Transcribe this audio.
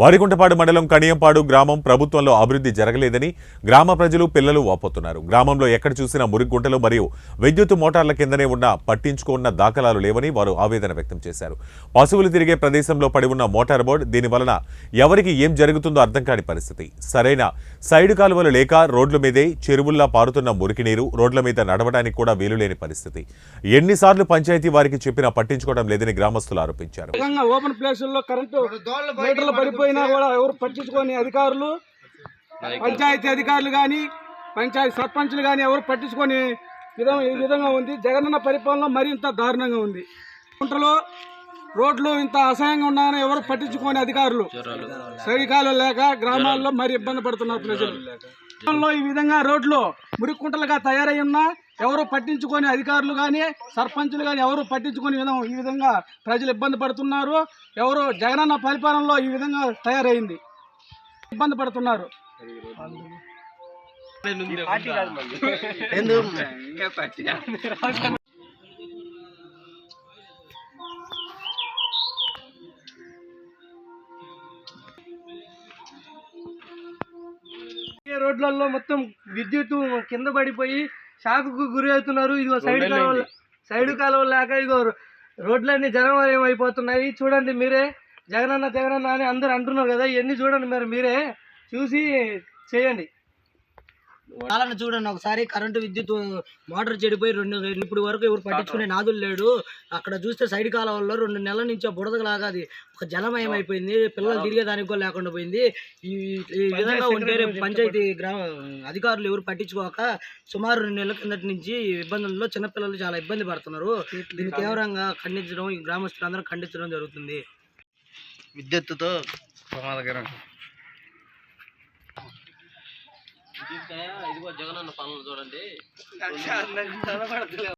వారికుంటపాడు మండలం కణియంపాడు గ్రామం ప్రభుత్వంలో అభివృద్ధి జరగలేదని గ్రామ ప్రజలు పిల్లలు వాపోతున్నారు. గ్రామంలో ఎక్కడ చూసినా మురిగుంటలు మరియు విద్యుత్ మోటార్ల కిందనే ఉన్న పట్టించుకున్న దాఖలాలు లేవని వారు ఆవేదన వ్యక్తం చేశారు. పశువులు తిరిగే ప్రదేశంలో పడి ఉన్న మోటార్ బోర్డు దీని వలన ఎవరికి ఏం జరుగుతుందో అర్థం కాని పరిస్థితి. సరైన సైడ్ కాలువలు లేక రోడ్ల మీదే చెరువుల్లా పారుతున్న మురికి నీరు రోడ్ల మీద నడవడానికి కూడా వీలులేని పరిస్థితి. ఎన్నిసార్లు పంచాయతీ వారికి చెప్పినా పట్టించుకోవడం లేదని గ్రామస్తులు ఆరోపించారు. ఓపెన్ ప్లేసుల్లో కరెంటు మీటర్లు పడిపోయినా కూడా ఎవరు పట్టించుకొని అధికారులు, పంచాయతీ అధికారులు కానీ పంచాయతీ సర్పంచులు కానీ ఎవరు పట్టించుకొని ఈ విధంగా ఉంది. జగనన్న పరిపాలన మరింత దారుణంగా ఉంది. గుంటలో రోడ్లు ఇంత అసహ్యంగా ఉన్నాయని ఎవరు పట్టించుకొని అధికారులు, సైనికాలు లేక గ్రామాల్లో మరి ఇబ్బంది పడుతున్నారు ప్రజలు. ఈ విధంగా రోడ్లు మురికుంటలుగా తయారై ఉన్నా ఎవరు పట్టించుకొని అధికారులు కానీ సర్పంచులు కానీ ఎవరు పట్టించుకొని ఈ విధంగా ప్రజలు ఇబ్బంది పడుతున్నారు. ఎవరు జగనన్న పరిపాలనలో ఈ విధంగా తయారైంది, ఇబ్బంది పడుతున్నారు. రోడ్లలో మొత్తం విద్యుత్ కింద పడిపోయి షాకుకు గురి అవుతున్నారు. ఇదిగో సైడ్ కాలువ లేక ఇదిగో రోడ్లన్నీ జనమయం అయిపోతున్నాయి. చూడండి మీరే, జగనన్న అని అందరు అంటున్నారు కదా, ఇవన్నీ చూడండి మీరే చూసి చేయండి. వాళ్ళని చూడండి ఒకసారి. కరెంటు విద్యుత్ మోటార్ చెడిపోయి ఇప్పుడు వరకు ఎవరు పట్టించుకునే నాదులు లేడు. అక్కడ చూస్తే సైడ్ కాలంలో 2 నెలల నుంచి బుడదలాగా అది ఒక జలమయం అయిపోయింది. పిల్లలు తిరిగేదానికి కూడా లేకుండా పోయింది. ఈ విధంగా ఉంటే పంచాయతీ అధికారులు ఎవరు పట్టించుకోక సుమారు 2 నెలల కిందటి నుంచి ఇబ్బందుల్లో చిన్నపిల్లలు చాలా ఇబ్బంది పడుతున్నారు. దీన్ని తీవ్రంగా ఖండించడం, ఈ గ్రామస్తులందరూ ఖండించడం జరుగుతుంది. విద్యుత్తుతో ప్రమాదకరం. ఇదిగో జగనన్న పాలన చూడండి.